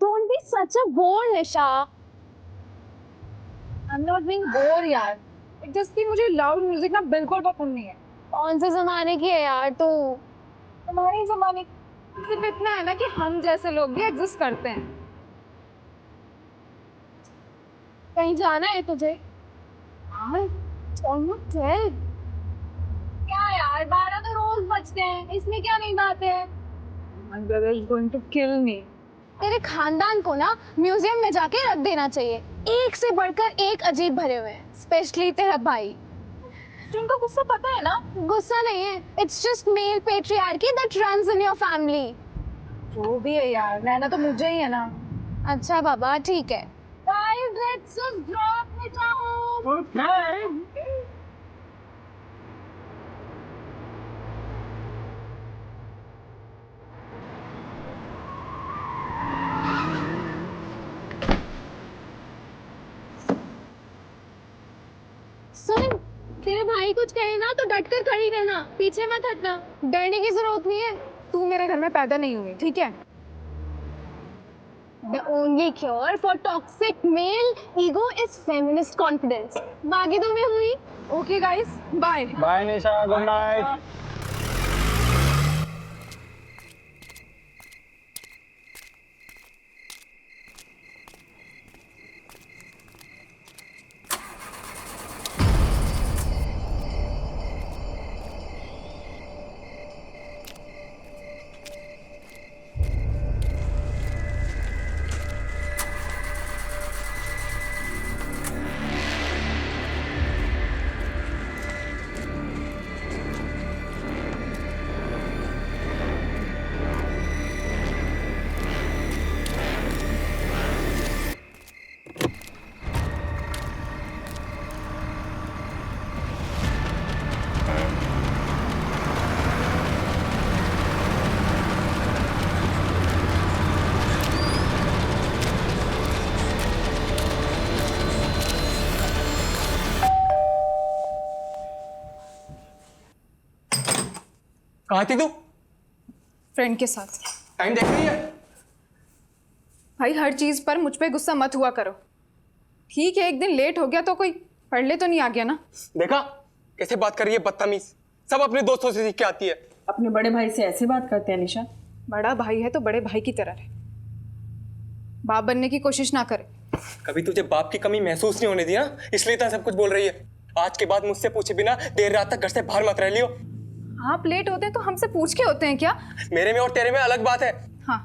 Don't be such a bore, Nisha. I'm not being bored यार. It's just कि मुझे loud music ना बिल्कुल पसंद नहीं है. कौन से जमाने की है यार तू? हमारे जमाने सिर्फ इतना है ना कि हम जैसे लोग भी एग्जिस्ट करते हैं. कहीं जाना है तुझे? हाँ. Almost 12. क्या यार 12 तो रोज बजते हैं. इसमें क्या नई बात है? My brother is going to kill me. तेरे खानदान को ना म्यूजियम में जाके रख देना चाहिए. एक से बढ़कर एक अजीब भरे हुए हैं. स्पेशली तेरा भाई. तुमको गुस्सा पता है ना? गुस्सा नहीं है. It's just male patriarchy that runs in your family. जो भी है यार, रहना तो मुझे ही है ना. अच्छा बाबा ठीक है. Guys, let's just drop it off. Okay. सुन, तेरे भाई कुछ कहे ना तो डट कर खड़ी रहना. पीछे मत हटना. डरने की जरूरत नहीं है. तू मेरे घर में पैदा नहीं हुई, ठीक है? The only cure for toxic male ego is feminist confidence. बाकी तो मैं हुई. Okay guys, bye. बाय निशा, गुड नाइट। कहाँ थी तू? फ्रेंड के साथ. टाइम देख रही है? भाई हर चीज पर मुझ पे गुस्सा मत हुआ करो. ठीक है, एक दिन लेट हो गया तो कोई पढ़ ले तो नहीं आ गया ना. देखा कैसे बात कर रही है, बदतमीज. सब अपने दोस्तों से सीख के आती है. अपने बड़े भाई से ऐसे बात करते हैं निशा? बड़ा भाई है तो बड़े भाई की तरह रहे. बाप बनने की कोशिश ना करे. कभी तुझे बाप की कमी महसूस नहीं होने दी ना, इसलिए इतना सब कुछ बोल रही है. आज के बाद मुझसे पूछे बिना देर रात तक घर से बाहर मत रह लियो. आप लेट होते हैं तो हमसे पूछ के होते हैं क्या? मेरे में और तेरे में अलग बात है. हाँ,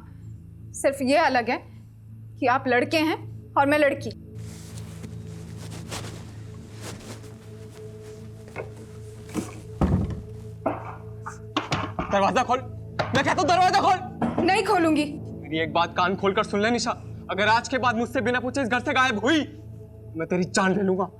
सिर्फ ये अलग है कि आप लड़के हैं और मैं लड़की. दरवाजा खोल. मैं कहता हूँ दरवाजा खोल. नहीं खोलूंगी. मेरी एक बात कान खोल कर सुन ले निशा. अगर आज के बाद मुझसे बिना पूछे इस घर से गायब हुई, मैं तेरी जान ले लूंगा.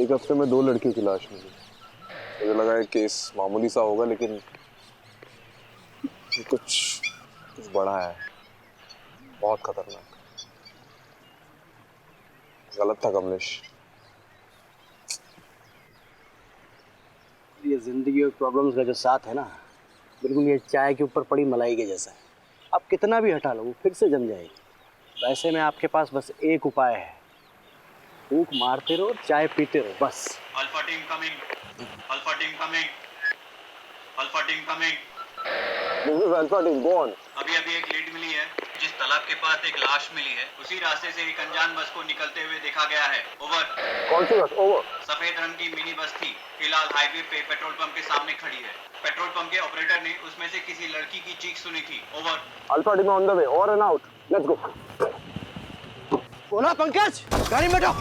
एक हफ्ते में 2 लड़कियों की लाश मिली। मुझे लगा है केस मामूली सा होगा, लेकिन ये कुछ बड़ा है, बहुत खतरनाक। गलत था कमलेश। ये जिंदगी और प्रॉब्लम्स का जो साथ है ना, बिल्कुल ये चाय के ऊपर पड़ी मलाई के जैसा है। आप कितना भी हटा लो वो फिर से जम जाएगी। वैसे में आपके पास बस एक उपाय है, फूंक मारते रहो, चाय पीते रहो, बस। Alpha team coming, alpha team coming, alpha team coming. This is Alpha Team, go on. अभी एक लीड मिली है। जिस तालाब के पास एक लाश मिली है, उसी रास्ते से एक अनजान बस को निकलते हुए देखा गया है। ओवर। कौन सी बस? ओवर। सफेद रंग की मिनी बस थी, फिलहाल हाईवे पे पेट्रोल पंप के सामने खड़ी है। पेट्रोल पंप के ऑपरेटर ने उसमें से किसी लड़की की चीख सुनी थी। Over. Alpha Team on the way, over and out. Let's go. बोला पंकज, गाड़ी में बैठो।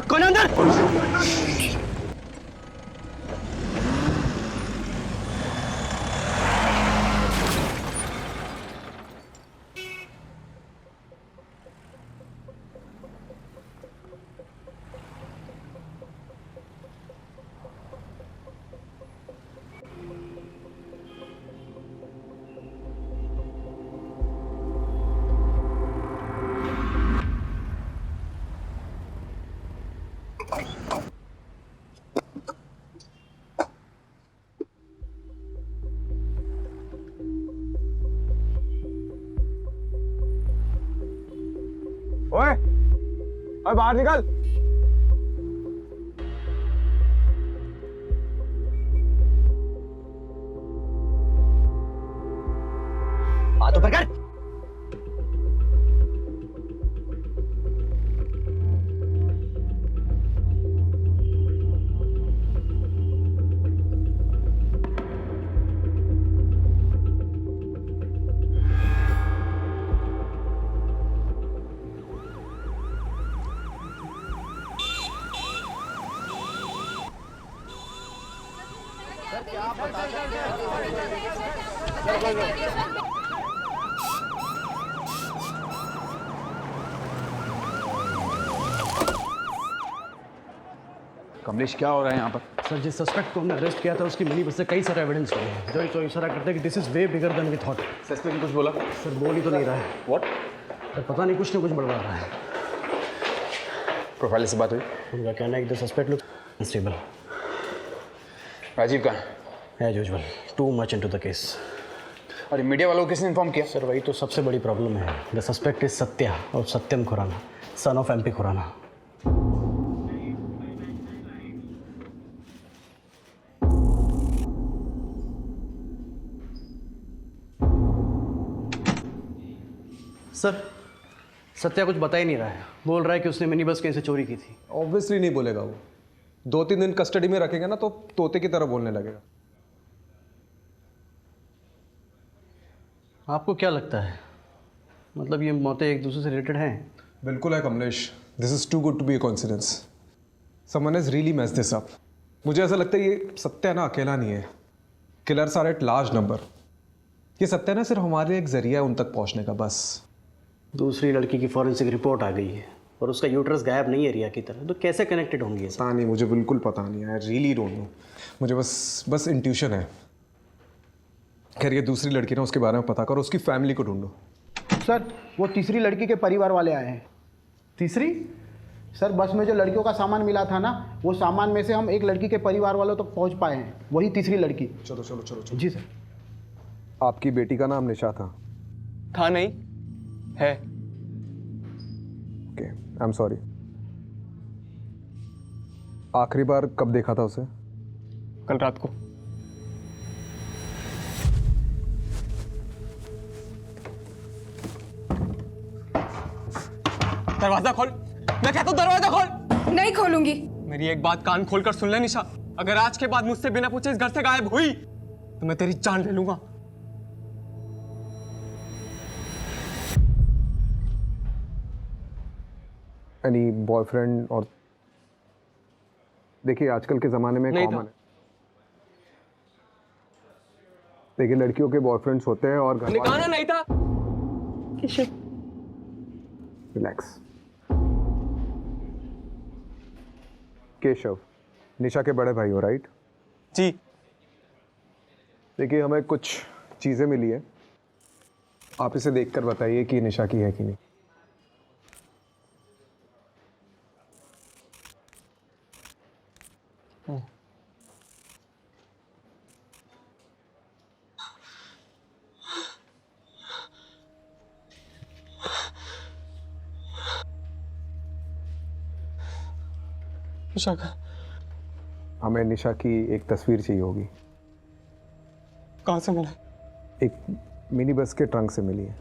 कौन है अंदर? ओए, बाहर निकल। हाथ ऊपर कर। कमलेश, क्या हो रहा है यहाँ पर? सर, जिस सस्पेक्ट को हमने अरेस्ट किया था उसकी मिनी बस से कई सारे एविडेंस मिले हैं जो तो इशारा करते हैं कि this is way bigger than we thought. Suspect ने कुछ बोला? सर, बोल ही तो नहीं रहा है। व्हाट? सर, पता नहीं, कुछ ना कुछ बड़बड़ा रहा है। प्रोफाइल से बात हुई? उनका कहना है कि the suspect looks unstable. Rajiv कहाँ? As usual, too much into the case. और मीडिया वालों को किसने इन्फॉर्म किया? सर, वही तो सबसे बड़ी प्रॉब्लम है। द सस्पेक्ट इज सत्या और Satyam Khurana, son of MP Khurana. Sir, Satya कुछ बता ही नहीं रहा है। बोल रहा है कि उसने मिनी बस कहीं से चोरी की थी। ऑब्वियसली नहीं बोलेगा वो। 2-3 दिन कस्टडी में रखेंगे ना तो तोते की तरह बोलने लगेगा। आपको क्या लगता है, मतलब ये मौतें एक दूसरे से रिलेटेड हैं? बिल्कुल है Kamlesh. This is too good to be a coincidence. Someone has really messed this up. मुझे ऐसा लगता है ये सत्या ना अकेला नहीं है। Killers are at large number. ये सत्या ना सिर्फ हमारे एक जरिया है उन तक पहुंचने का, बस। दूसरी लड़की की फॉरेंसिक रिपोर्ट आ गई है और उसका यूट्रस गायब नहीं है रिया की तरह, तो कैसे कनेक्टेड होंगी ये? पता नहीं, मुझे बिल्कुल पता नहीं। I really don't know. मुझे बस इंट्यूशन है। खैर, ये दूसरी लड़की ना, उसके बारे में पता करो, उसकी फैमिली को ढूंढो। सर, वो तीसरी लड़की के परिवार वाले आए हैं। तीसरी? सर, बस में जो लड़कियों का सामान मिला था ना, वो सामान में से हम एक लड़की के परिवार वालों तक पहुंच पाए हैं। वही तीसरी लड़की। चलो चलो चलो चलो। जी सर। आपकी बेटी का नाम निशा था? था नहीं, है। Okay, I am sorry. आखिरी बार कब देखा था उसे? कल रात को। दरवाजा खोल, मैं कहता हूँ दरवाजा खोल। नहीं खोलूंगी। मेरी एक बात कान खोलकर सुन ले निशा, अगर आज के बाद मुझसे बिना पूछे इस घर से गायब हुई तो मैं तेरी जान ले लूंगा। Any boyfriend? और देखिए आजकल के ज़माने में नहीं कॉमन है। देखिए लड़कियों के बॉयफ्रेंड्स होते हैं और घर निकालना नहीं था। रिलैक्स। केशव, निशा के बड़े भाई हो, राइट? जी। देखिए हमें कुछ चीज़ें मिली है, आप इसे देखकर बताइए कि निशा की है कि नहीं। निशा का हमें निशा की एक तस्वीर चाहिए होगी। कहाँ से मिला? एक मिनी बस के ट्रंक से मिली है।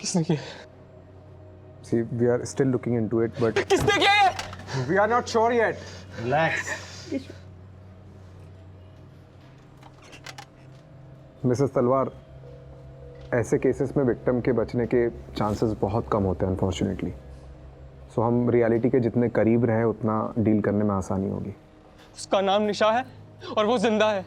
किसने किया? See, we are still looking into it, but किसने किया ये? we are not sure yet. Relax. Mrs तलवार, ऐसे केसेस में विक्टिम के बचने के चांसेस बहुत कम होते हैं अनफॉर्चुनेटली। सो हम रियलिटी के जितने करीब रहे उतना डील करने में आसानी होगी। उसका नाम निशा है और वो जिंदा है।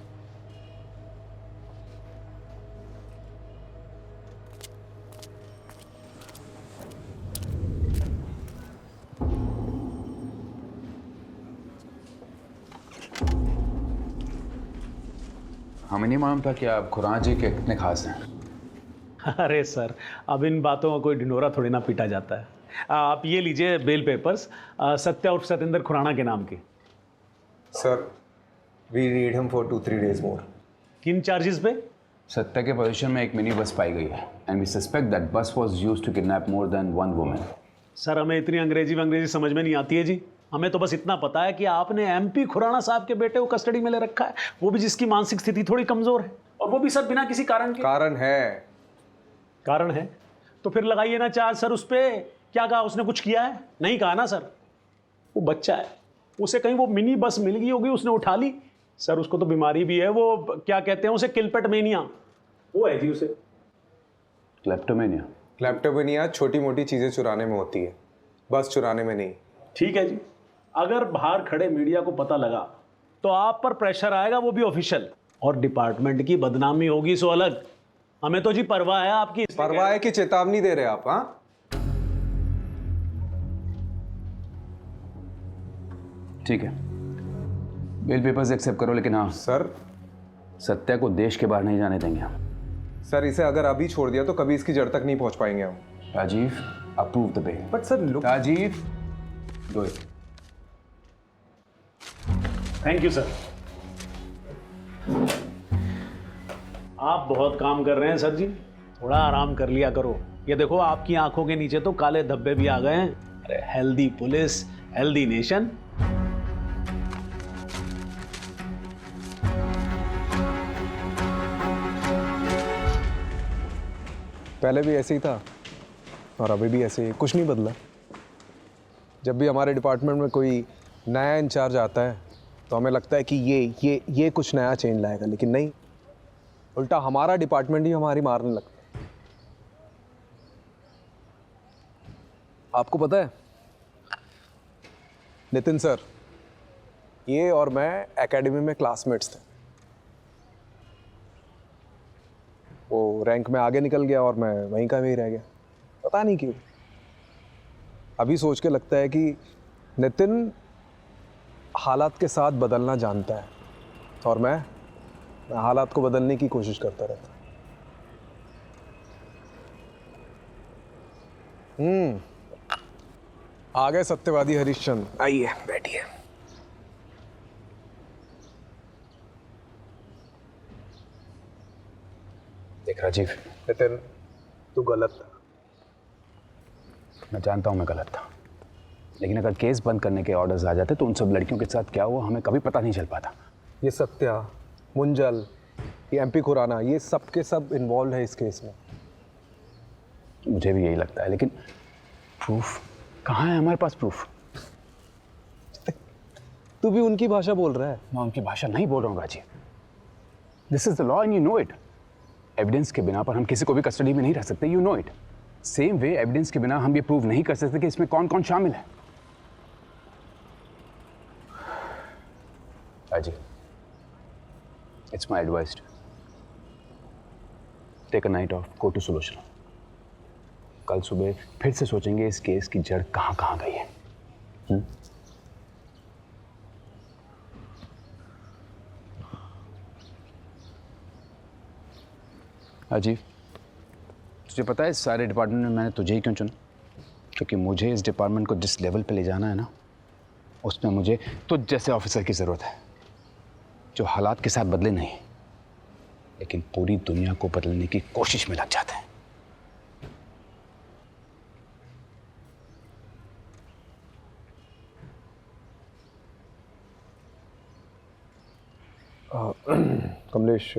हमें नहीं मालूम था कि आप खुराना जी के कितने खास हैं। अरे सर, अब इन बातों का कोई ढिंढोरा थोड़ी ना पीटा जाता है। आप ये लीजिए बेल पेपर्स, सत्या उर्फ सतेंद्र खुराना के नाम के। Sir, we need him for 2-3 days more. किन चार्जेस पे? सत्या के पोजीशन में एक मिनी बस पाई गई है and we suspect that bus was used to kidnap more than one woman. Sir, हमें इतनी अंग्रेजी समझ में नहीं आती है जी। हमें तो बस इतना पता है कि आपने एमपी खुराना साहब के बेटे को कस्टडी में ले रखा है, वो भी जिसकी मानसिक स्थिति थोड़ी कमजोर है, और वो भी सर बिना किसी कारण के। कारण है तो फिर लगाइए ना चार्ज सर उस पे। क्या कहा उसने? कुछ किया है? नहीं कहा ना सर। वो बच्चा है, उसे कहीं वो मिनी बस मिल गई होगी, उसने उठा ली। सर उसको तो बीमारी भी है, वो क्या कहते हैं उसे, किलपेट मेनिया, वो है जी उसे। क्लेप्टोमेनिया? क्लेप्टोमेनिया छोटी मोटी चीजें चुराने में होती है, बस चुराने में नहीं। ठीक है जी, अगर बाहर खड़े मीडिया को पता लगा तो आप पर प्रेशर आएगा, वो भी ऑफिशियल, और डिपार्टमेंट की बदनामी होगी सो अलग। हमें तो जी परवाह है आपकी। परवाह है कि चेतावनी दे रहे आप? हाँ, ठीक है, बिल पेपर्स एक्सेप्ट करो, लेकिन हाँ सर, सत्या को देश के बाहर नहीं जाने देंगे हम। सर इसे अगर अभी छोड़ दिया तो कभी इसकी जड़ तक नहीं पहुंच पाएंगे हम। Rajiv, approve the bill. But sir look, Rajiv, do it. Thank you sir. आप बहुत काम कर रहे हैं सर जी, थोड़ा आराम कर लिया करो। ये देखो आपकी आंखों के नीचे तो काले धब्बे भी आ गए हैं। अरे हेल्दी पुलिस, हेल्दी नेशन। पहले भी ऐसे ही था और अभी भी ऐसे ही, कुछ नहीं बदला। जब भी हमारे डिपार्टमेंट में कोई नया इंचार्ज आता है तो हमें लगता है कि ये कुछ नया चेंज लाएगा, लेकिन नहीं, उल्टा हमारा डिपार्टमेंट ही हमारी मारने लगता है। आपको पता है नितिन सर, ये और मैं एकेडमी में क्लासमेट्स थे। वो रैंक में आगे निकल गया और मैं वहीं का वहीं रह गया, पता नहीं क्यों। अभी सोच के लगता है कि नितिन हालात के साथ बदलना जानता है और मैं हालात को बदलने की कोशिश करता रहता। आ गए सत्यवादी हरिश्चंद्र, आइए बैठिए। देख राजीव, नितिन, तू गलत था। मैं जानता हूँ मैं गलत था, लेकिन अगर केस बंद करने के ऑर्डर्स आ जाते तो उन सब लड़कियों के साथ क्या हुआ हमें कभी पता नहीं चल पाता। ये सत्या, मुंजल, ये एमपी खुराना, ये सब के सब इन्वॉल्व है इस केस में। मुझे भी यही लगता है, लेकिन प्रूफ कहाँ है? हमारे पास प्रूफ। तू भी उनकी भाषा बोल रहा है। मैं उनकी भाषा नहीं बोल रहा हूँ Rajiv. This is the law and you know it. Evidence के बिना पर हम किसी को भी कस्टडी में नहीं रख सकते, you know it. Same way evidence के बिना हम ये प्रूव नहीं कर सकते कि इसमें कौन कौन शामिल है। Rajiv, it's my advice, take a night off, go to solution. कल सुबह फिर से सोचेंगे इस केस की जड़ कहाँ कहाँ गई है। अजीब, तुझे पता है इस सारे डिपार्टमेंट में मैंने तुझे ही क्यों चुना? क्योंकि मुझे इस डिपार्टमेंट को जिस लेवल पे ले जाना है ना, उसमें मुझे तुझ जैसे ऑफिसर की ज़रूरत है जो हालात के साथ बदले नहीं, लेकिन पूरी दुनिया को बदलने की कोशिश में लग जाता है। कमलेश,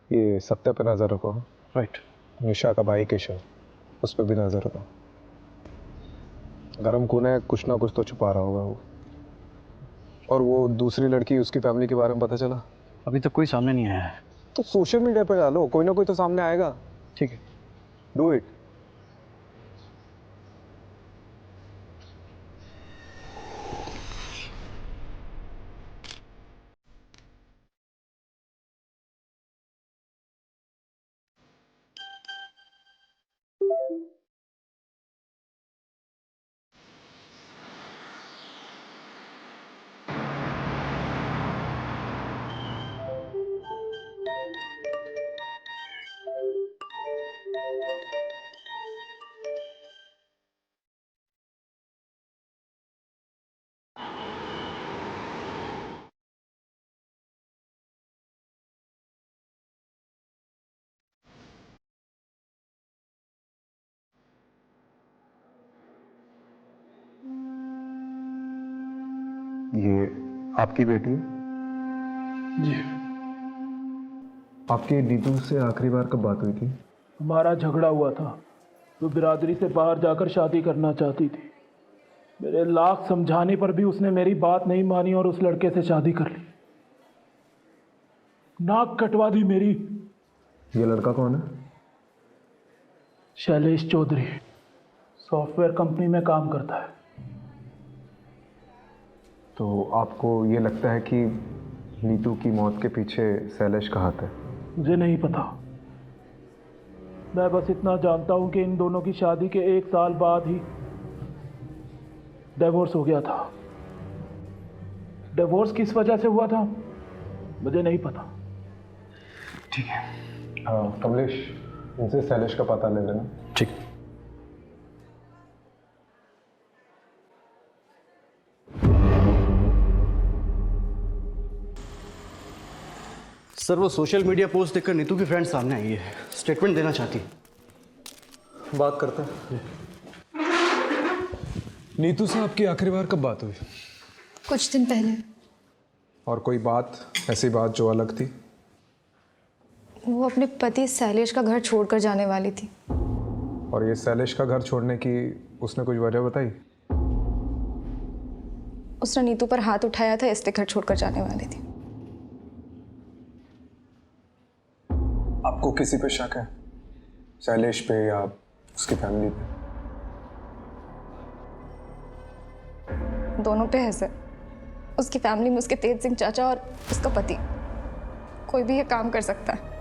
ये सत्या पे नजर रखो। राइट। निशा का भाई केशव, उस पर भी नजर रखो। गरम खून है, कुछ ना कुछ तो छुपा रहा होगा वो। और वो दूसरी लड़की, उसकी फैमिली के बारे में पता चला? अभी तक कोई सामने नहीं आया है। तो सोशल मीडिया पे डालो, कोई ना कोई तो सामने आएगा। ठीक है। Do it. ये आपकी बेटी है? जी। आपकी नीतू से आखिरी बार कब बात हुई थी? हमारा झगड़ा हुआ था। वो बिरादरी से बाहर जाकर शादी करना चाहती थी। मेरे लाख समझाने पर भी उसने मेरी बात नहीं मानी और उस लड़के से शादी कर ली। नाक कटवा दी मेरी। ये लड़का कौन है? शैलेश चौधरी, सॉफ्टवेयर कंपनी में काम करता है। तो आपको ये लगता है कि नीतू की मौत के पीछे शैलेश का हाथ है? मुझे नहीं पता। मैं बस इतना जानता हूं कि इन दोनों की शादी के 1 साल बाद ही डिवोर्स हो गया था। डिवोर्स किस वजह से हुआ था मुझे नहीं पता। ठीक है। कमलेश, इनसे शैलेश का पता ले लेना। ठीक। सर, वो सोशल मीडिया पोस्ट देखकर नीतू की फ्रेंड सामने आई है, स्टेटमेंट देना चाहती है। बात करते हैं। नीतू से आपकी आखिरी बार कब बात हुई? कुछ दिन पहले। और कोई बात, ऐसी बात जो अलग थी? वो अपने पति शैलेश का घर छोड़कर जाने वाली थी। और ये शैलेश का घर छोड़ने की उसने कुछ वजह बताई? उसने नीतू पर हाथ उठाया था, इसलिए घर छोड़कर जाने वाली थी। आपको किसी पे शक है? शैलेश पे या उसकी फैमिली पे? दोनों पे है सर। उसकी फैमिली में उसके तेज सिंह चाचा और उसका पति, कोई भी ये काम कर सकता है।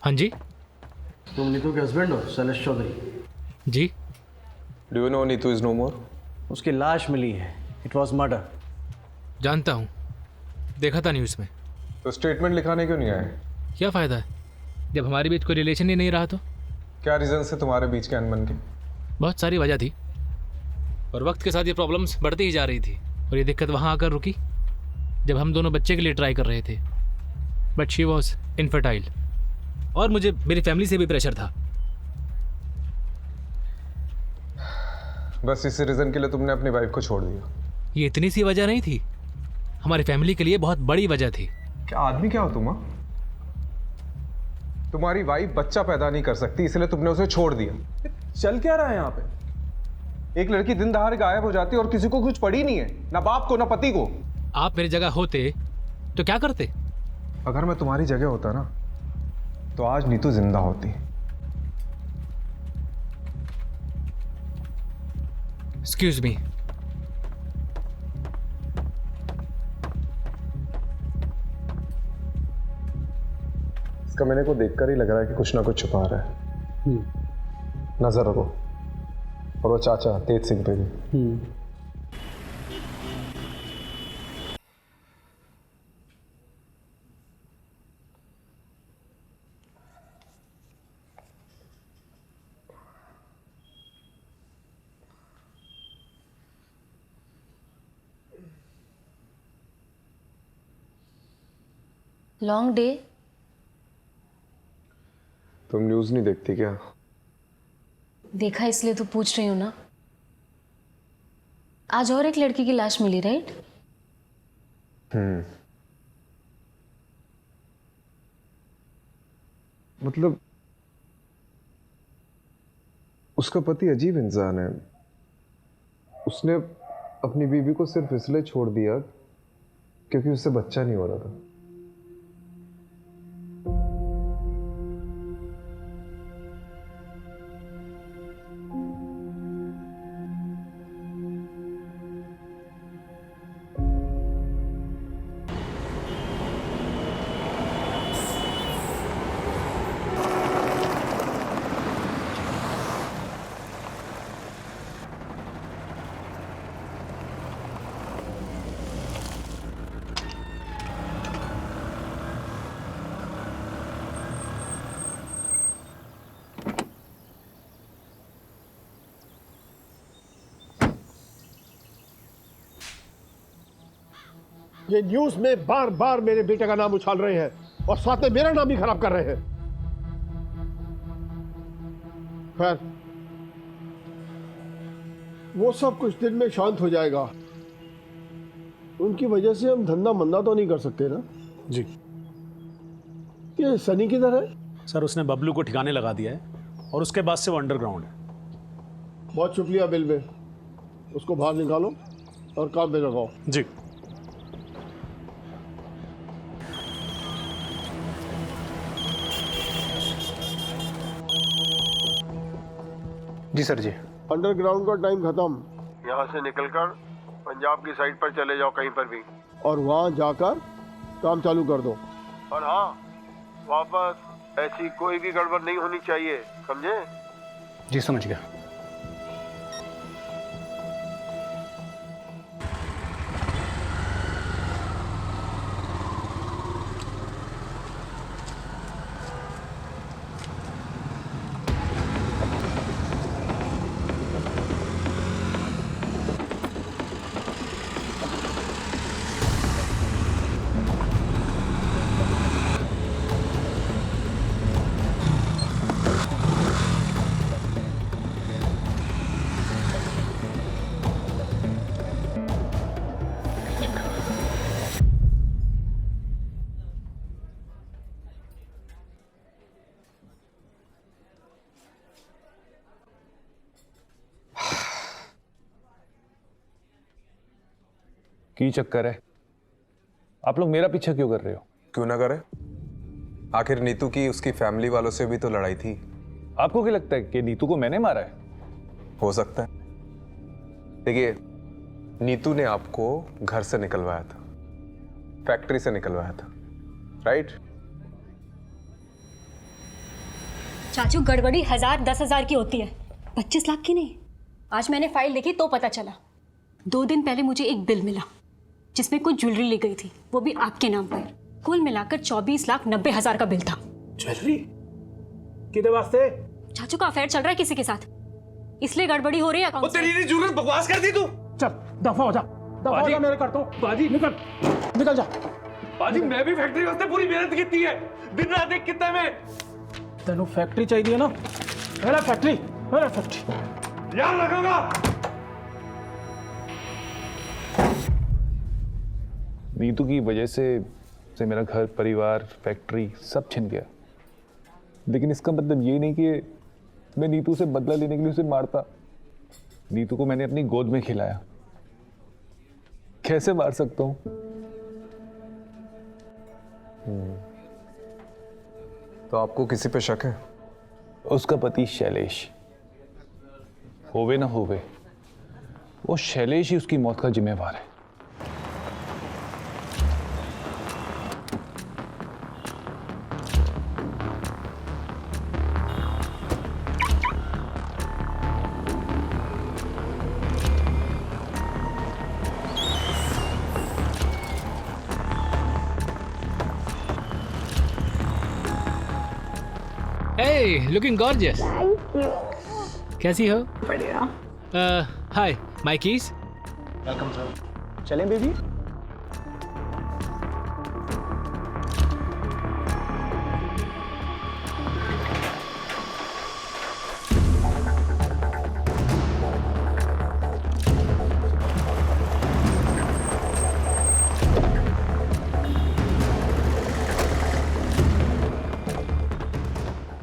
हाँ जी। तुम नीतू के हस्बैंड हो, शैलेश चौधरी? जी। Do you know Neetu is no more? उसकी लाश मिली है। It was murder. जानता हूँ, देखा था न्यूज़ में। तो स्टेटमेंट लिखाने क्यों नहीं आए? क्या फ़ायदा है जब हमारे बीच कोई रिलेशन ही नहीं रहा तो? क्या रीजन से तुम्हारे बीच के अनबन के? बहुत सारी वजह थी और वक्त के साथ ये प्रॉब्लम्स बढ़ती ही जा रही थी और ये दिक्कत वहाँ आकर रुकी जब हम दोनों बच्चे के लिए ट्राई कर रहे थे, बट शी वॉज इनफर्टाइल और मुझे मेरी फैमिली से भी प्रेशर था। बस इसी रीजन के लिए तुमने अपनी वाइफ को छोड़ दिया? ये इतनी सी वजह नहीं थी, हमारी फैमिली के लिए बहुत बड़ी वजह थी। क्या आदमी क्या हो तुम? तुम्हारी वाइफ बच्चा पैदा नहीं कर सकती इसलिए तुमने उसे छोड़ दिया। चल क्या रहा है यहाँ पे? एक लड़की दिन दहाड़े गायब हो जाती है और किसी को कुछ पड़ी नहीं है, ना बाप को ना पति को। आप मेरी जगह होते तो क्या करते? अगर मैं तुम्हारी जगह होता ना तो आज नीतू जिंदा होती। Excuse me. इसका मैंने को देखकर ही लग रहा है कि कुछ ना कुछ छुपा रहा है। नजर रखो। और वो चाचा तेज सिंह पे भी। Long day. तुम न्यूज नहीं देखती क्या? देखा इसलिए तो पूछ रही हूँ ना। आज और एक लड़की की लाश मिली, राइट? मतलब उसका पति अजीब इंसान है। उसने अपनी बीवी को सिर्फ इसलिए छोड़ दिया क्योंकि उससे बच्चा नहीं हो रहा था। ये न्यूज में बार बार मेरे बेटे का नाम उछाल रहे हैं और साथ में मेरा नाम भी खराब कर रहे हैं। खैर, वो सब कुछ दिन में शांत हो जाएगा। उनकी वजह से हम धंधा मंदा तो नहीं कर सकते ना? जी। ये सनी किधर है? सर उसने बबलू को ठिकाने लगा दिया है और उसके बाद से वो अंडरग्राउंड है। बहुत शुक्रिया बिलवे। उसको बाहर निकालो और काम पे लगाओ। जी। जी सर जी। अंडरग्राउंड का टाइम खत्म। यहाँ से निकलकर पंजाब की साइड पर चले जाओ कहीं पर भी और वहाँ जाकर काम चालू कर दो। और हाँ, वापस ऐसी कोई भी गड़बड़ नहीं होनी चाहिए, समझे? जी समझ गया। की चक्कर है? आप लोग मेरा पीछा क्यों कर रहे हो? क्यों ना करे? आखिर नीतू की उसकी फैमिली वालों से भी तो लड़ाई थी। आपको क्या लगता है कि नीतू को मैंने मारा है? हो सकता है। देखिए, नीतू ने आपको घर से निकलवाया था, फैक्ट्री से निकलवाया था, राइट? चाचू, गड़बड़ी 1000 10,000 की होती है, 25 लाख की नहीं। आज मैंने फाइल देखी तो पता चला। 2 दिन पहले मुझे एक बिल मिला जिसमें कुछ ज्वेलरी ली गई थी, वो भी आपके नाम पर। कुल मिलाकर 24,90,000 का बिल था। ज्वेलरी? किदे वास्ते? चाचू का अफेयर चल रहा है किसी के साथ, इसलिए गड़बड़ी हो रही है अकाउंट। तेरी नहीं जरूरत, बकवास कर दी तू। चल दफा हो जा, दफा हो जा, मेरे करता हूँ। बाजी निकल निकल जा। बाजी मैं भी फैक्ट्री वास्ते पूरी मेहनत की है, दिन रात एक कितना में। तेनू फैक्ट्री चाहिए ना, मेरा फैक्ट्री याद रखूंगा। नीतू की वजह से मेरा घर, परिवार, फैक्ट्री सब छिन गया। लेकिन इसका मतलब ये नहीं कि मैं नीतू से बदला लेने के लिए उसे मारता। नीतू को मैंने अपनी गोद में खिलाया, कैसे मार सकता हूं? तो आपको किसी पे शक है? उसका पति शैलेश, होवे ना होवे, वो शैलेश ही उसकी मौत का जिम्मेवार है। Hey, looking gorgeous. Thank you. कैसी हो? बढ़िया। हाय, my keys? Welcome sir. चलें बेबी?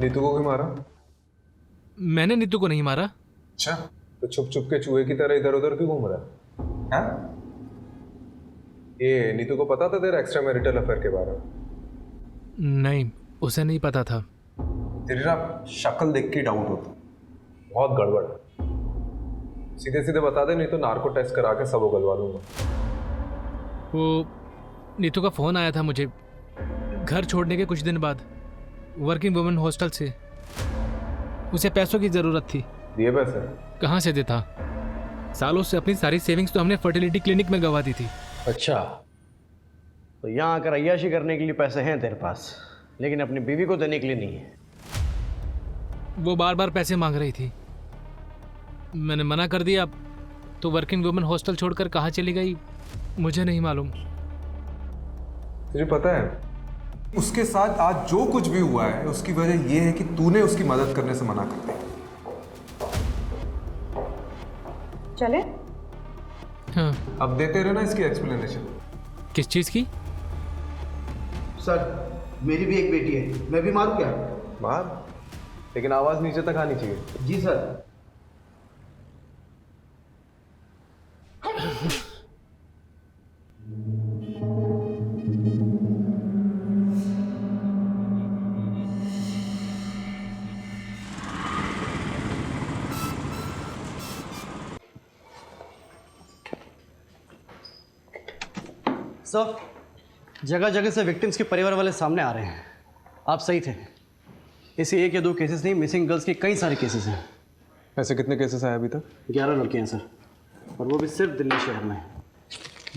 नीतू को क्यों मारा? मैंने नीतू को नहीं मारा। अच्छा, तो छुप छुप के चूहे की तरह इधर उधर क्यों घूम रहा है? हाँ? ये नीतू को पता था तेरा एक्स्ट्रा मैरिटल अफेयर के बारे में? नहीं, उसे नहीं पता था। तेरी ना शक्ल देख के डाउट होता, बहुत गड़बड़ है। सीधे सीधे बता दे, नहीं तो नार्को टेस्ट करा के सब उगलवा दूंगा। वो नीतू का फोन आया था मुझे घर छोड़ने के कुछ दिन बाद, वर्किंग वुमेन हॉस्टल से। उसे पैसों की जरूरत थी। दिए पैसे? कहाँ से देता? सालों से अपनी सारी सेविंग्स तो हमने फर्टिलिटी क्लिनिक में गवा दी थी। अच्छा, तो यहाँ आकर अय्याशी करने के लिए पैसे हैं तेरे पास, लेकिन अपनी बीवी को देने के लिए नहीं है। वो बार बार पैसे मांग रही थी, मैंने मना कर दिया। तो वर्किंग वुमेन हॉस्टल छोड़कर कहाँ चली गई मुझे नहीं मालूम। तुझे पता है उसके साथ आज जो कुछ भी हुआ है उसकी वजह यह है कि तूने उसकी मदद करने से मना कर दिया। चले? हाँ। अब देते रहे ना इसकी एक्सप्लेनेशन। किस चीज़ की? सर, मेरी भी एक बेटी है, मैं भी मारूं क्या? मार, लेकिन आवाज नीचे तक आनी चाहिए। जी सर। सर, जगह जगह से विक्टिम्स के परिवार वाले सामने आ रहे हैं। आप सही थे, इसे एक या दो केसेस नहीं, मिसिंग गर्ल्स के कई सारे केसेस हैं। ऐसे कितने केसेस आए अभी तक? 11 लड़कियां हैं सर, और वो भी सिर्फ दिल्ली शहर में।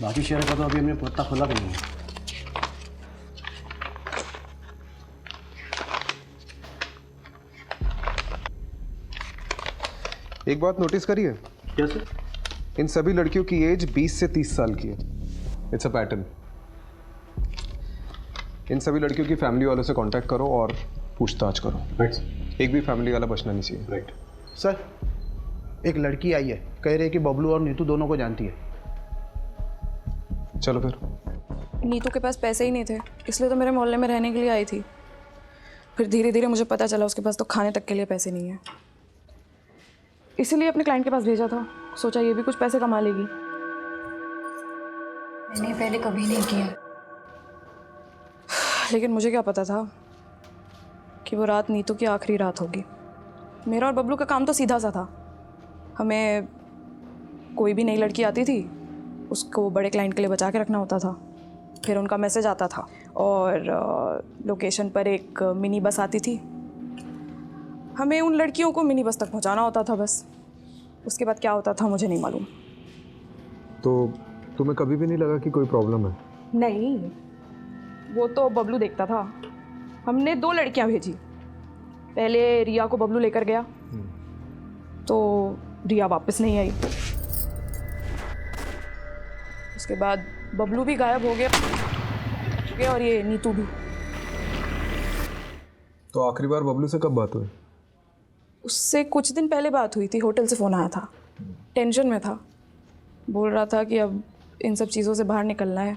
बाकी शहर का तो अभी हमने पत्ता खोला भी नहीं है। एक बात नोटिस करिए। क्या सर? इन सभी लड़कियों की एज 20 से 30 साल की है। It's a pattern. इन सभी लड़कियों की फैमिली वालों से कांटेक्ट करो और पूछताछ करो। राइट। एक भी फैमिली वाला बचना नहीं चाहिए। राइट। सर, एक लड़की आई है, कह रही है कि बबलू और नीतू दोनों को जानती है। चलो फिर। नीतू के पास पैसे ही नहीं थे, इसलिए तो मेरे मोहल्ले में रहने के लिए आई थी। फिर धीरे धीरे मुझे पता चला उसके पास तो खाने तक के लिए पैसे नहीं है, इसीलिए अपने क्लाइंट के पास भेजा था। सोचा ये भी कुछ पैसे कमा लेगी। मैंने पहले कभी नहीं किया, लेकिन मुझे क्या पता था कि वो रात नीतू की आखिरी रात होगी। मेरा और बबलू का काम तो सीधा सा था। हमें कोई भी नई लड़की आती थी, उसको बड़े क्लाइंट के लिए बचा के रखना होता था। फिर उनका मैसेज आता था और लोकेशन पर एक मिनी बस आती थी। हमें उन लड़कियों को मिनी बस तक पहुंचाना होता था बस। उसके बाद क्या होता था मुझे नहीं मालूम। तो तुम्हें कभी भी नहीं लगा कि कोई प्रॉब्लम है? नहीं, वो तो बबलू देखता था। हमने 2 लड़कियां भेजी, पहले रिया को बबलू लेकर गया, तो रिया वापस नहीं आई। उसके बाद बबलू भी गायब हो गया और ये नीतू भी। तो आखिरी बार बबलू से कब बात हुई? उससे कुछ दिन पहले बात हुई थी, होटल से फ़ोन आया था। टेंशन में था, बोल रहा था कि अब इन सब चीज़ों से बाहर निकलना है,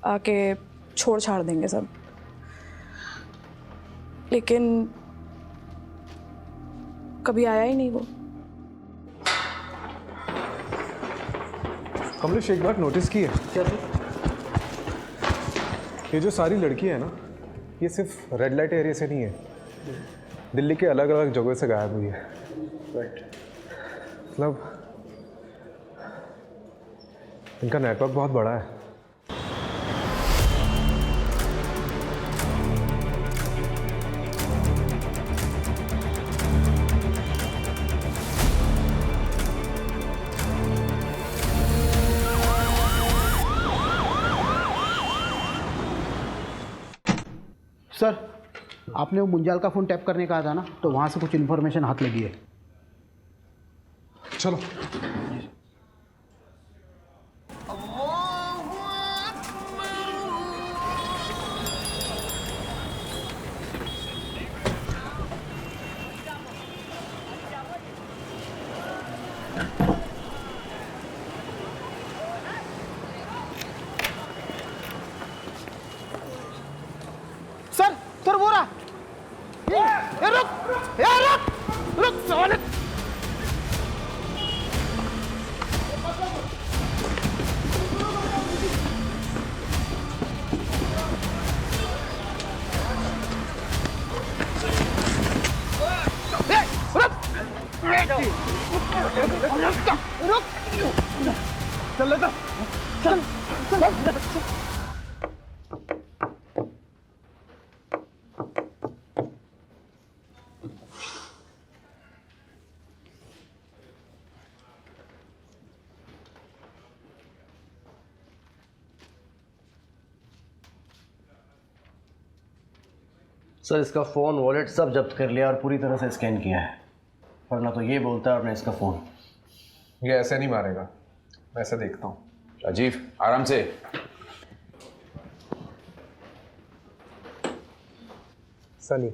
आके छोड़ छाड़ देंगे सब। लेकिन कभी आया ही नहीं वो। कमलेश, एक बात नोटिस की है क्या? ये जो सारी लड़कियां हैं ना, ये सिर्फ रेड लाइट एरिया से नहीं है, दिल्ली के अलग अलग जगहों से गायब हुई है। मतलब इनका नेटवर्क बहुत बड़ा है। सर, आपने वो मुंजाल का फ़ोन टैप करने कहा था ना, तो वहाँ से कुछ इन्फॉर्मेशन हाथ लगी है। चलो। सर वो रहा। ये रुक साले। चल लेता चल। सर, इसका फ़ोन, वॉलेट सब जब्त कर लिया और पूरी तरह से स्कैन किया है, वरना तो ये बोलता है और ना इसका फ़ोन। ये ऐसे नहीं मारेगा, मैं ऐसे देखता हूँ। राजीव, आराम से। सनी।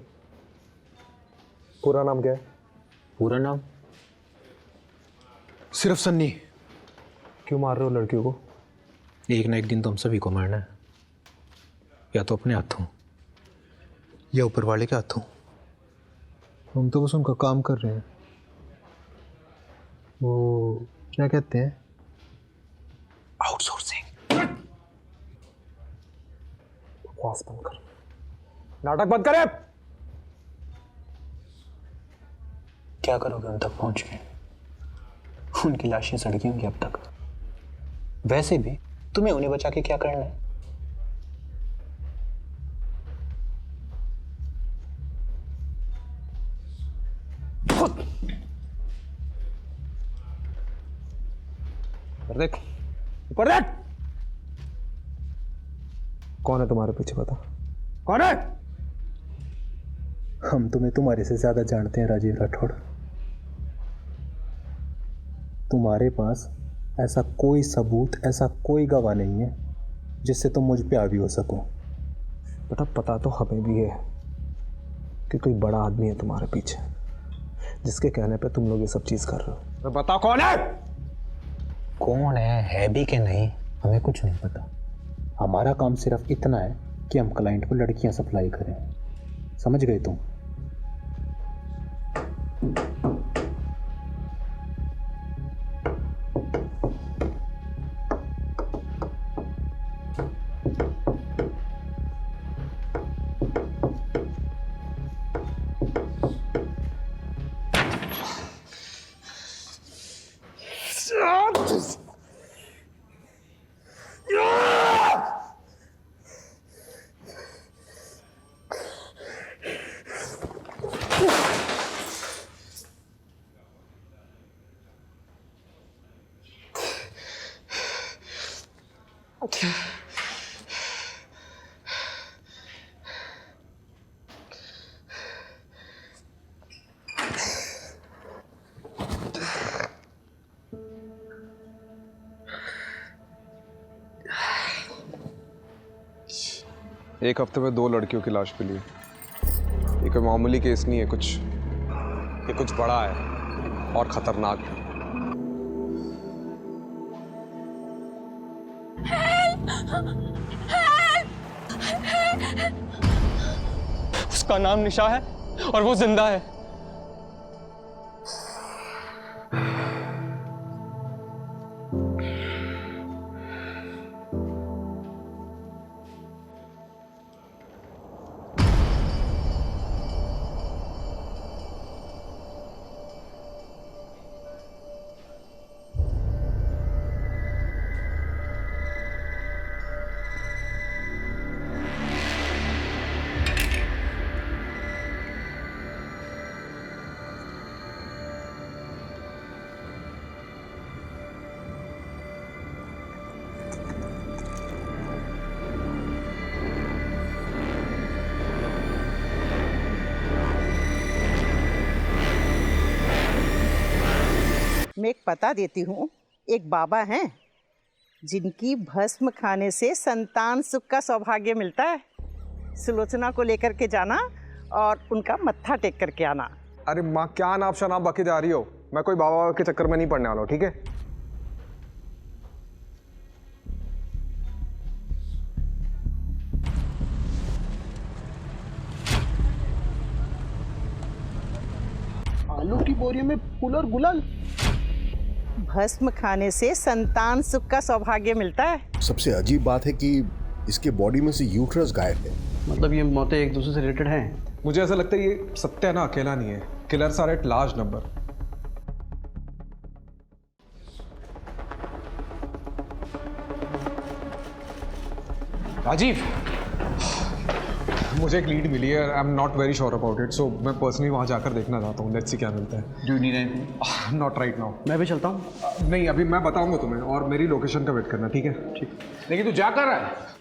पूरा नाम क्या है? पूरा नाम सिर्फ सन्नी। क्यों मार रहे हो लड़कियों को? एक ना एक दिन तो हम सभी को मारना है, या तो अपने हाथों या ऊपर वाले के हाथों। हम तो बस उनका काम कर रहे हैं। वो क्या कहते हैं? आउटसोर्सिंग। बकवास बंद कर, नाटक बंद करे। क्या करोगे उन तक पहुंच के? उनकी लाशें सड़की होंगी अब तक। वैसे भी तुम्हें उन्हें बचा के क्या करना है? देख, ऊपर देख। कौन है तुम्हारे पीछे, बता कौन है? हम तुम्हें तुम्हारे से ज्यादा जानते हैं राजीव राठौड़। तुम्हारे पास ऐसा कोई सबूत, ऐसा कोई गवाह नहीं है जिससे तुम मुझ पे हावी हो सको। पता तो हमें भी है कि कोई बड़ा आदमी है तुम्हारे पीछे, जिसके कहने पे तुम लोग ये सब चीज कर रहे हो। बता कौन है? कौन है भी कि नहीं, हमें कुछ नहीं पता। हमारा काम सिर्फ इतना है कि हम क्लाइंट को लड़कियां सप्लाई करें। समझ गए तुम? एक हफ्ते में 2 लड़कियों की लाश मिली है। ये कोई मामूली केस नहीं है, ये कुछ बड़ा है और खतरनाक है। उसका नाम निशा है और वो जिंदा है। मैं एक पता देती हूँ। एक बाबा हैं जिनकी भस्म खाने से संतान सुख का सौभाग्य मिलता है। सुलोचना को लेकर के जाना और उनका मत्था टेक करके आना। अरे माँ, क्या नाप शनाप बके जा रही हो? मैं कोई बाबा के चक्कर में नहीं पड़ने वाला हूँ, ठीक है? आलू की बोरी में फूल और गुलाल। भस्म खाने से संतान सुख का सौभाग्य मिलता है। सबसे अजीब बात है कि इसके बॉडी में से यूट्रस गायब है। मतलब ये मौतें एक दूसरे से रिलेटेड हैं? मुझे ऐसा लगता है ये सत्या ना अकेला नहीं है। Killers are at large number. Rajiv, मुझे एक लीड मिली है। I am not very sure about it, so मैं पर्सनली वहाँ जाकर देखना चाहता हूँ। लेट्स सी क्या मिलता है। Do you need anything? Not right now. मैं भी चलता हूँ? नहीं, अभी मैं बताऊंगा तुम्हें, और मेरी लोकेशन का वेट करना, ठीक है? ठीक। लेकिन तू जा कर रहा है?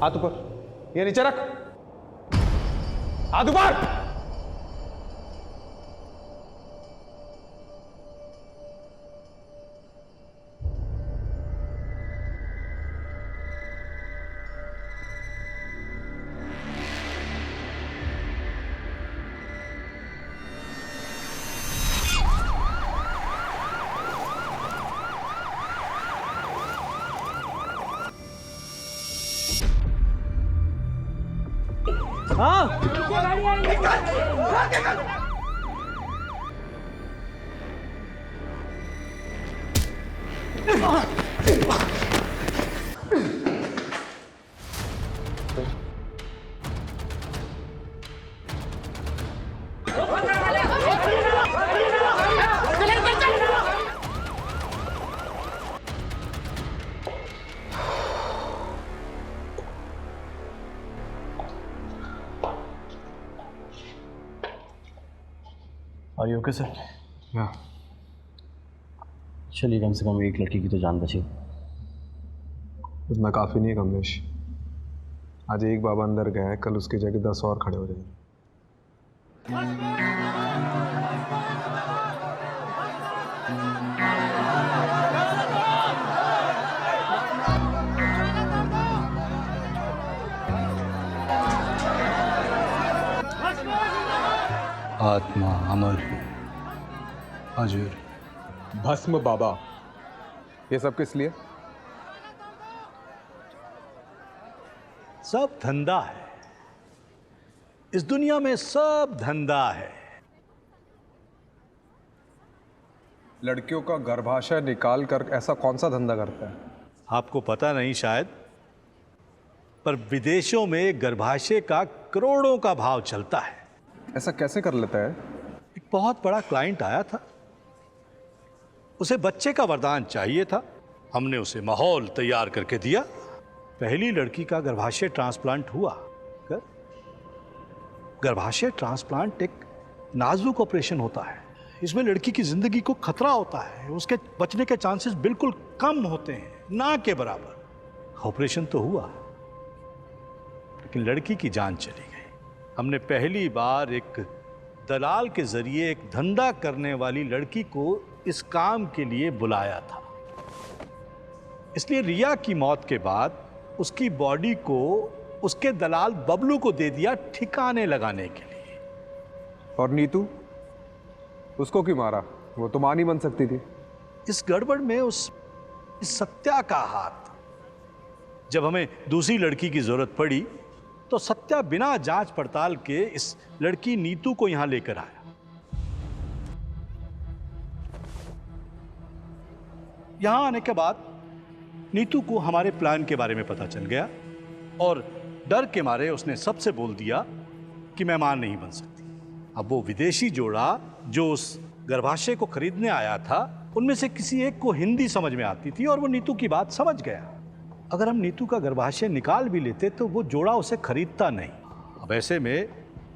हाथ ऊपर, ये नीचे रख। हाथ ऊपर। Are you okay sir? हाँ। चलिए, कम से कम एक लड़की की तो जान बची। इतना काफ़ी नहीं है कमलेश। आज एक बाबा अंदर गया है, कल उसकी जगह 10 और खड़े हो जाएंगे। आत्मा अमर, अजर, भस्म बाबा, ये सब किस लिए? सब धंधा है इस दुनिया में, सब धंधा है। लड़कियों का गर्भाशय निकाल कर ऐसा कौन सा धंधा करता है? आपको पता नहीं शायद, पर विदेशों में गर्भाशय का करोड़ों का भाव चलता है। ऐसा कैसे कर लेता है? एक बहुत बड़ा क्लाइंट आया था, उसे बच्चे का वरदान चाहिए था। हमने उसे माहौल तैयार करके दिया। पहली लड़की का गर्भाशय ट्रांसप्लांट हुआ। गर्भाशय ट्रांसप्लांट एक नाजुक ऑपरेशन होता है। इसमें लड़की की जिंदगी को खतरा होता है, उसके बचने के चांसेस बिल्कुल कम होते हैं, ना के बराबर। ऑपरेशन तो हुआ, लेकिन लड़की की जान चली गई। हमने पहली बार एक दलाल के जरिए एक धंधा करने वाली लड़की को इस काम के लिए बुलाया था। इसलिए रिया की मौत के बाद उसकी बॉडी को उसके दलाल बबलू को दे दिया ठिकाने लगाने के लिए। और नीतू, उसको क्यों मारा? वो तो मां नहीं बन सकती थी। इस गड़बड़ में इस सत्या का हाथ। जब हमें दूसरी लड़की की जरूरत पड़ी तो सत्या बिना जांच पड़ताल के इस लड़की नीतू को यहां लेकर आया। यहां आने के बाद नीतू को हमारे प्लान के बारे में पता चल गया और डर के मारे उसने सबसे बोल दिया कि मैं मां नहीं बन सकती। अब वो विदेशी जोड़ा जो उस गर्भाशय को खरीदने आया था, उनमें से किसी एक को हिंदी समझ में आती थी और वो नीतू की बात समझ गया। अगर हम नीतू का गर्भाशय निकाल भी लेते तो वो जोड़ा उसे खरीदता नहीं। अब ऐसे में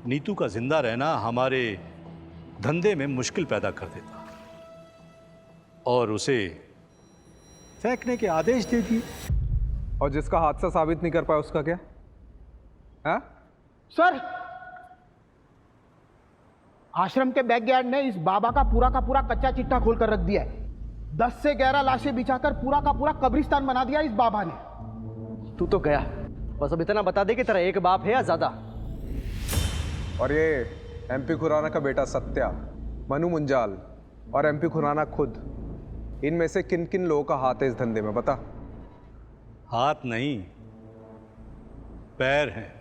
नीतू का जिंदा रहना हमारे धंधे में मुश्किल पैदा कर देता और उसे फेंकने के आदेश दे दिए। और जिसका हादसा साबित नहीं कर पाया उसका क्या? हाँ? सर, आश्रम के बैकयार्ड ने इस बाबा का पूरा कच्चा चिट्ठा खोलकर रख दिया है। 10 से 11 लाशें बिछाकर पूरा का पूरा कब्रिस्तान बना दिया इस बाबा ने। तू तो गया, बस अब इतना बता दे कि तेरा एक बाप है या ज्यादा। और ये एमपी खुराना का बेटा सत्या, मनु मुंजाल और एमपी खुराना खुद, इनमें से किन किन लोगों का हाथ है इस धंधे में, बता। हाथ नहीं, पैर हैं।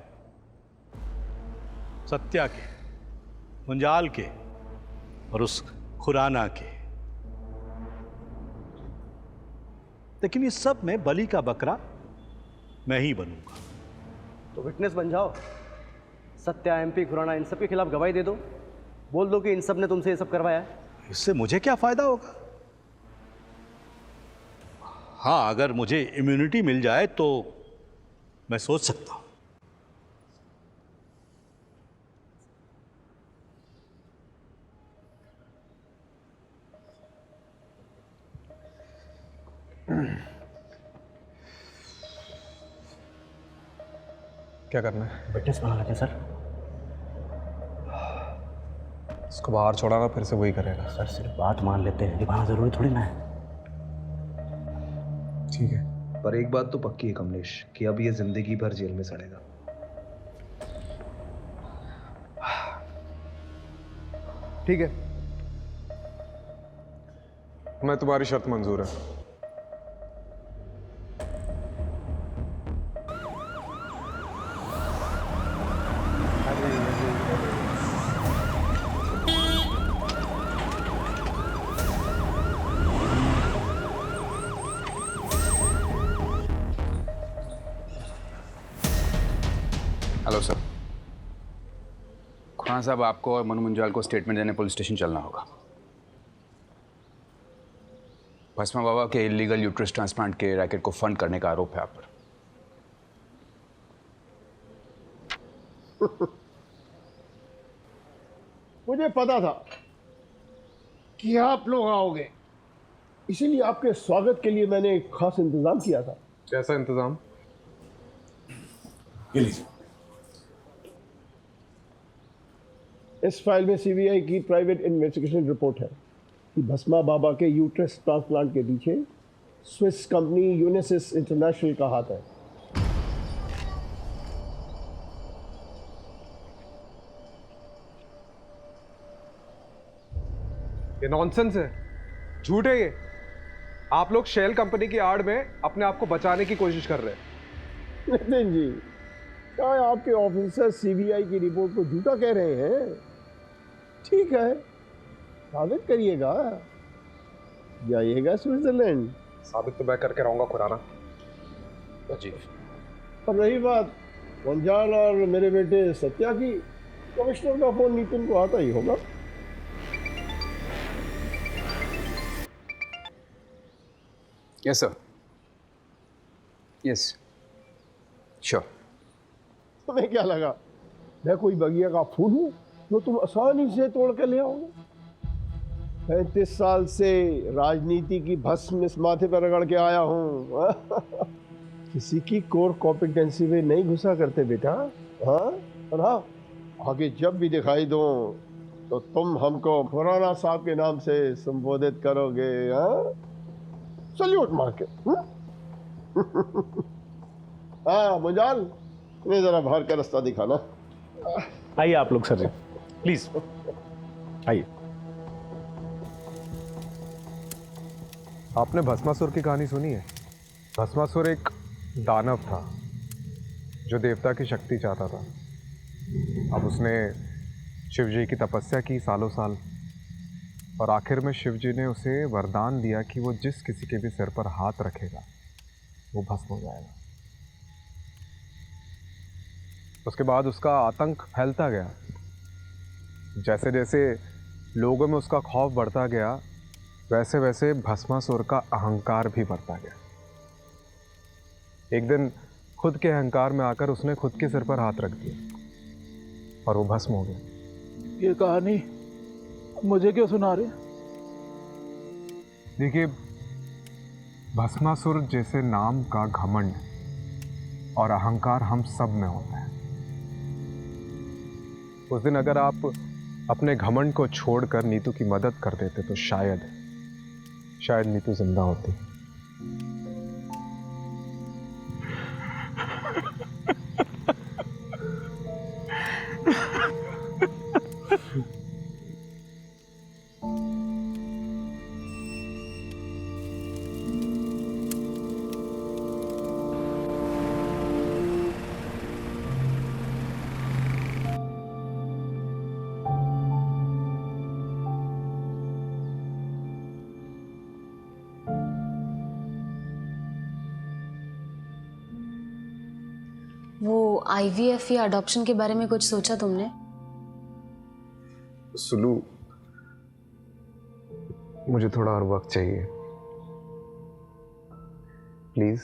सत्या के, मुंजाल के और उस खुराना के। लेकिन इस सब में बलि का बकरा मैं ही बनूंगा। तो विटनेस बन जाओ। सत्या, एमपी खुराना, इन सब के खिलाफ गवाही दे दो। बोल दो कि इन सब ने तुमसे ये सब करवाया है। इससे मुझे क्या फायदा होगा? हाँ, अगर मुझे इम्यूनिटी मिल जाए तो मैं सोच सकता हूं। क्या करना है? विटनेस बना लेते हैं सर। इसको बाहर छोड़ा ना, फिर से वही करेगा। सर सिर्फ बात मान लेते हैं, निभाना जरूरी थोड़ी ना है। ठीक है, पर एक बात तो पक्की है कमलेश कि अब ये जिंदगी भर जेल में सड़ेगा। ठीक है, मैं तुम्हारी शर्त मंजूर है। Hello sir. खुराना साहब, आपको और मनु मुंजाल को स्टेटमेंट देने पुलिस स्टेशन चलना होगा। भस्मा बाबा के इलीगल यूट्रस ट्रांसप्लांट के रैकेट को फंड करने का आरोप है आप पर। मुझे पता था कि आप लोग आओगे, इसीलिए आपके स्वागत के लिए मैंने एक खास इंतजाम किया था। कैसा इंतजाम? ये लीजिए। इस फाइल में सीबीआई की प्राइवेट इन्वेस्टिगेशन रिपोर्ट है कि भस्मा बाबा के यूट्रस ट्रांसप्लांट के पीछे स्विस कंपनी यूनिसिस इंटरनेशनल का हाथ है। ये नॉनसेंस है, झूठ है ये। आप लोग शेल कंपनी की आड़ में अपने आप को बचाने की कोशिश कर रहे हैं। नितिन जी, क्या आपके ऑफिसर सीबीआई की रिपोर्ट को झूठा कह रहे हैं? ठीक है, साबित करिएगा, जाइएगा स्विट्जरलैंड। साबित तो मैं करके रहूंगा खुराना जी। और रही बात वंजाल और मेरे बेटे सत्या की, कमिश्नर का फोन नितिन को आता ही होगा। Yes sir, yes sure. तुम्हें क्या लगा मैं कोई बगिया का फूल हूँ जो तुम आसानी से तोड़ के ले आओगे? 35 साल से राजनीति की भस्म इस माथे पर रगड़ के आया हूँ। किसी की कोर कॉम्पिटेंसी में नहीं घुसा करते बेटा। हाँ, और हाँ, आगे जब भी दिखाई दो तो तुम हमको खुराना साहब के नाम से संबोधित करोगे। हाँ, सल्यूट मार के। हाँ मुंजाल, इन्हें जरा बाहर का रास्ता दिखाना। आइए आप लोग सर जी, प्लीज आइए। आपने भस्मासुर की कहानी सुनी है? भस्मासुर एक दानव था जो देवता की शक्ति चाहता था। अब उसने शिव जी की तपस्या की सालों साल, और आखिर में शिव जी ने उसे वरदान दिया कि वो जिस किसी के भी सिर पर हाथ रखेगा वो भस्म हो जाएगा। उसके बाद उसका आतंक फैलता गया। जैसे जैसे लोगों में उसका खौफ बढ़ता गया, वैसे वैसे भस्मासुर का अहंकार भी बढ़ता गया। एक दिन खुद के अहंकार में आकर उसने खुद के सिर पर हाथ रख दिया और वो भस्म हो गया। ये कहानी मुझे क्यों सुना रहे? देखिए, भस्मासुर जैसे नाम का घमंड और अहंकार हम सब में होता है। उस दिन अगर आप अपने घमंड को छोड़कर नीतू की मदद कर देते तो शायद नीतू जिंदा होती। वो IVF या अडॉप्शन के बारे में कुछ सोचा तुमने? सुलू, मुझे थोड़ा और वक्त चाहिए, प्लीज।